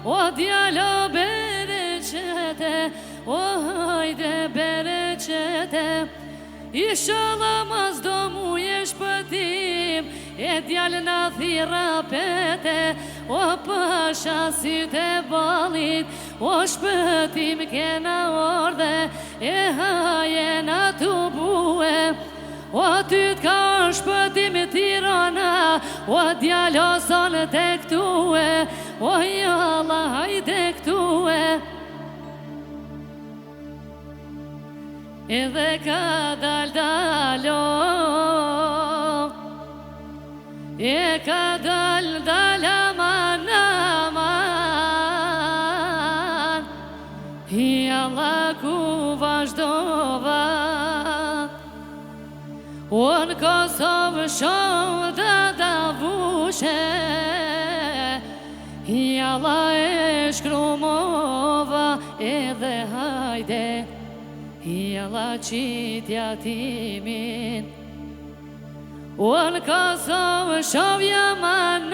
o djalo bereqete, o hajde bereqete. Inshallah mas do mu jesh pëtim, e djallë në thira pete, o pasha syte balit, o shpëtim kena orde, e hajena të bue. O ty t'ka shpëtim Tirana, o djallë sonë të këtue, o jalla hajde këtue. Edhe ka dalo, e ka aman, jalla ku vazhdova. O në Kosovë shumë da vushe, jalla e shkrumova, edhe hajde jalla qitja timin. O në Kosovë shumë jaman,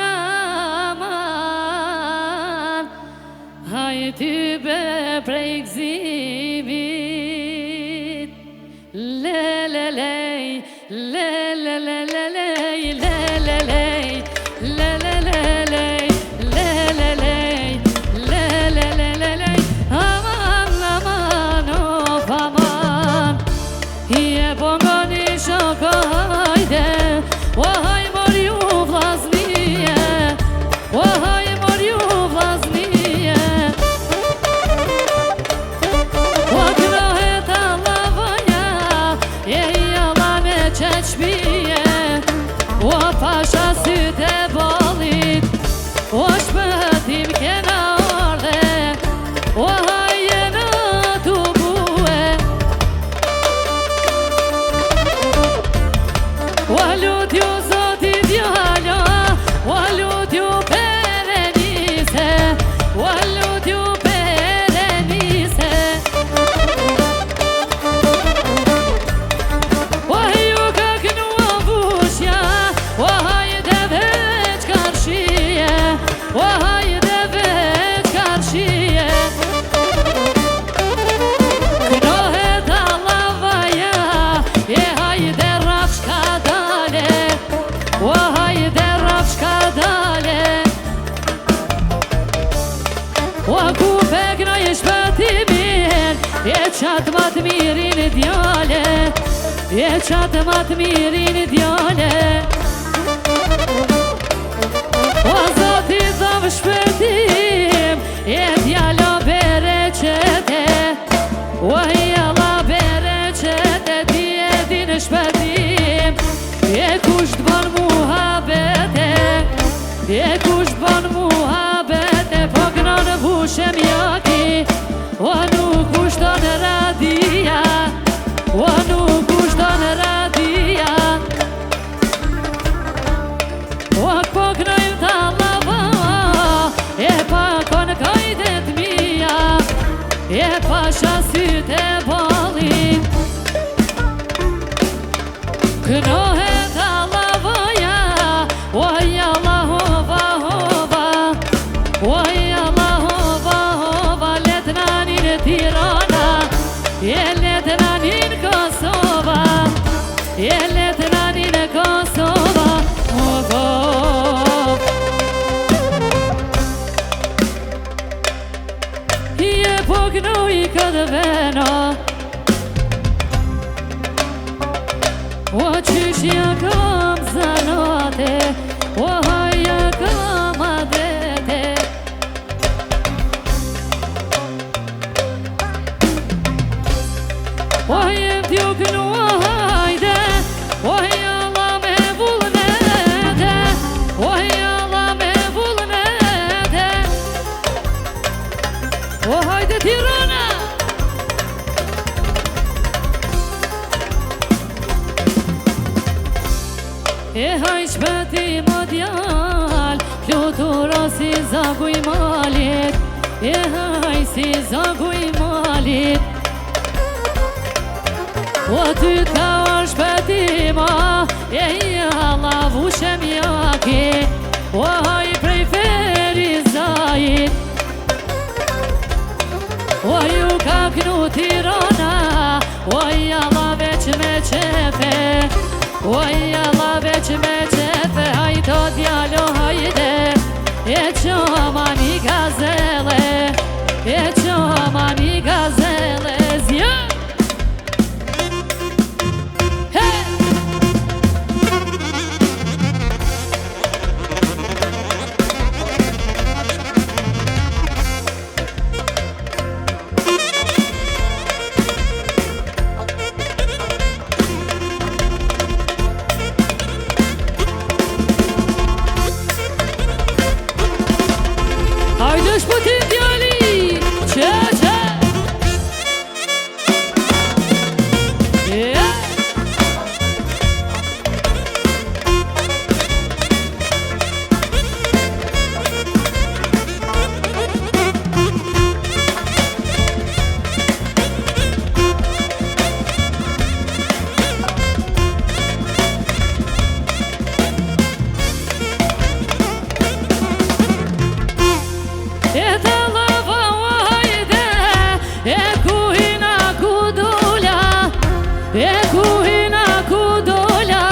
hajty be prej gzimit. Lelelej, lelelelelej, lelelej, lelelelej, lelelej, lelelelelej. Aman, aman, of aman, je pongoni shoko hajde, o haj mor ju vlaznije, o haj mor ju vlaznije. O knohet allavaja, e jalla me qeqpije, o pasha syte balit, o shpëtim kena orde, o hajena të bue. O lutju zoti djalo, o lutju perenise, o lutju perenise. O ju ka knua vushja, o hajde veç karshije, o hajde veç karshije. Knohet allavaja, e hajde rafshka dale, o hajde rafshka dale. O ku peknoj shpëtimin, e qatë ma të mirin djale, e qatë ma të mirin djale. O zoti dhëm shpëtim, e djalo bereqete, o jalla bereqete, ti e din shpëtim, e kusht bon muhabete, e kusht bon muhabete, po gnon vushem jaki, o nuk kushton radia, o nuk kushton radia. O po knojmë t'allava, e pa kon kajdet mija, e pasha syte balit. Knohet allavaja, o jalla hova hova, o jalla hova hova, letnanin Tirana, e letnanin Kosova, e letnanin Kosova. Je pognoj këtë vena, o qyshja kam zanate, o haja kam adete. O jem t'ju knua hajde, o jalla me vullnete, o jalla me vullnete. O hajde Tirana. E haj shpëtim o djall, luturo si zagu i malit, e haj si zagu i malit. O ty t'ka shpëtima, e jalla vushem jaki, o haj prej Ferizajit, ju ka knu Tirana, oj alla veç me qefe, oj alla veç me qefe, hajto djalo hajde, e qoma një gazele, e qoma një gazele, zja! Hajde shpëtim djali, që e të lava hajde, e kuhina ku dola, e kuhina ku dola,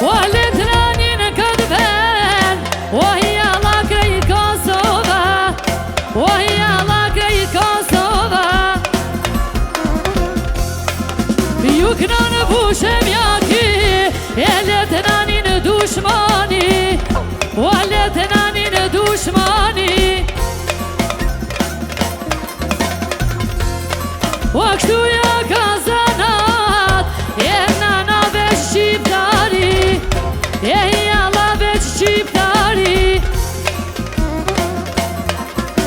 o letranin këtë ven, o jalla krejt Kosova, o jalla krejt Kosova, ju kënon bushem jaki, e letranin dushmani, o letranin dushmani, o kështu ja ka zanat, e nana veç shqiptari, e jalla veç shqiptari,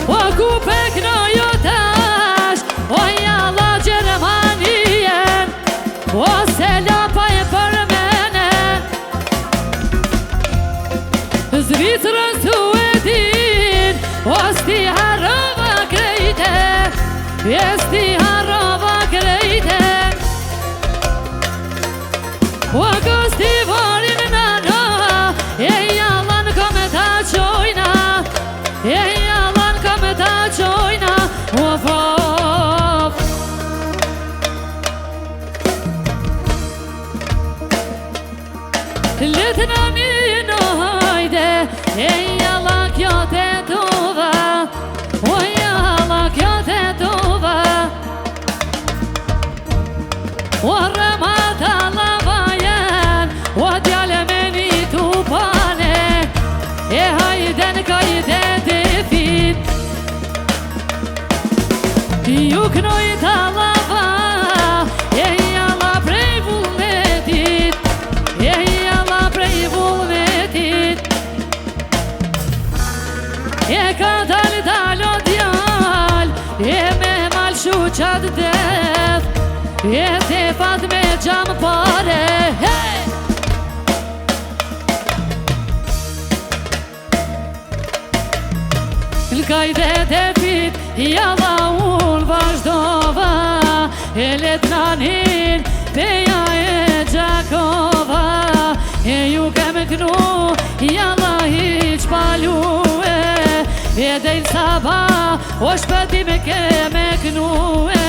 o ku pekno jo tash, o jalla Gjermanien, o se lapa e për mene, Zvicrën Suedin, o sti harrova krejte, e sti harrova krejte, o gosti varin nana, e jallan kom ta qojna, e jallan kom ta qojna, of of. Letna mino hajde, e jalla kjo te tova, o jalla kjo te tova, o rëmata lavajen, o djale me një tupane, e hajden kajde defit, ju knoj ta lava, e jalla prej vullnetit, e jalla prej vullnetit, e ka dal o djal, e me malshu qat def, e te fat me gjam pare, hey! L'kajde defit, jalla unë vazhdova, e letranin peja e Gjakova, e ju kem knu, jalla hiq palue, e dejnë saba, o shpëtim keme knue,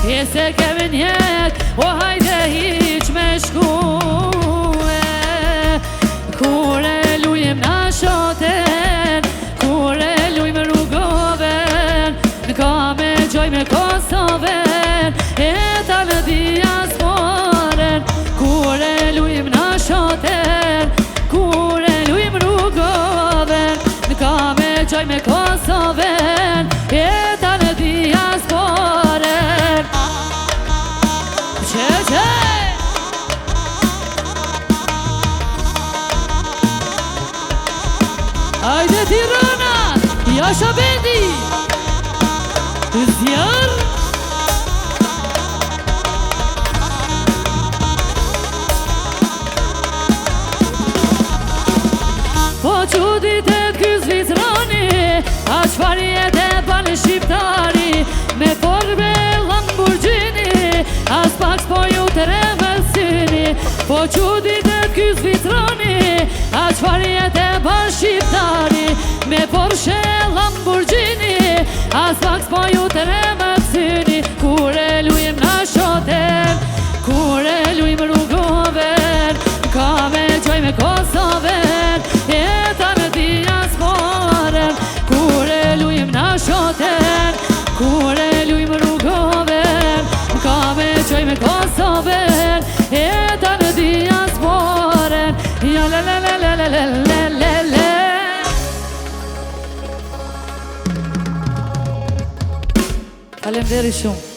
e se keme njet, o hajde hiq me shkue, kure lujim na shoten, kure lujim rrugoven, ka me gjoj me Kosoven, e ta në diasporen, kure lujim na shoten, kure lujim rrugoven, ka me gjoj me Kosoven, e ta në diasporen. Që Hajde Tirana, Jasha Bendi, zjarë. Po qudit e t'ky Zvicrani, a qfar jetë e banë shqiptari, me forme Lamborghini, as pak s'po ju të remësini. Po qudit e t'ky Zvicrani, a qfar jetë e banë shqiptari, me Porsche Lamborghini, As pak s'po ju të me pësyni, kur e lujmë në shoten, kur e lujmë rrugoven, ka me qoj me Kosoven, jeta në diasporen, kur e lujmë në shoten, kur e lujmë rrugoven, ka me qoj me Kosoven, jeta në diasporen, ja le le le le le le le le le. Faleminderit shumë.